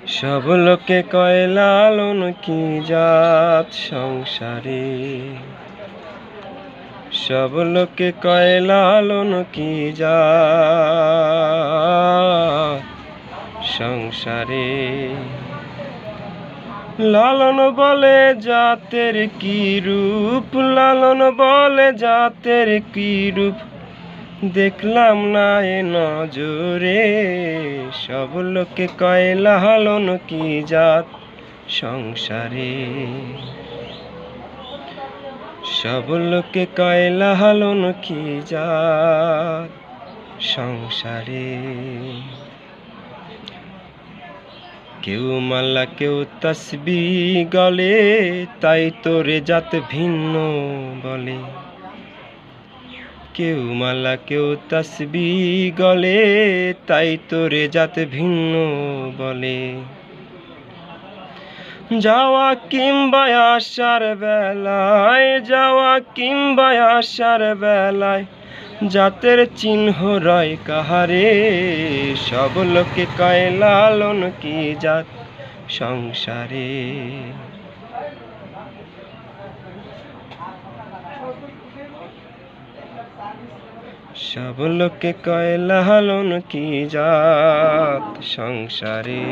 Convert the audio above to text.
সব লোকে কয় লালন কি জাত সংসারে, সব লোকে কয় লালন কি জাত সংসারে। লালন বলে জাতের কি রূপ, লালন বলে জাতের কি রূপ, দেখলাম না এ নজরে। সব লোকে কয় লালন কি জাত সংসারে, সব লোকে কয় লালন কি জাত সংসারে। কেউ মালা কেউ তাসবিহ গলে, তাই তোরে জাত ভিন্ন বলে। কেউ মালা কেউ তাসবিহ গলে, তাই তোরে জাত ভিন্ন বলে। যাওয়া কিংবা আসার বেলায়, যাওয়া কিংবা আসার বেলায়, জাতের চিহ্ন রয় কাহারে। সব লোকে কয় লালন কি জাত সংসারে, সব লোকে কয় লালন কি জাত সংসারে।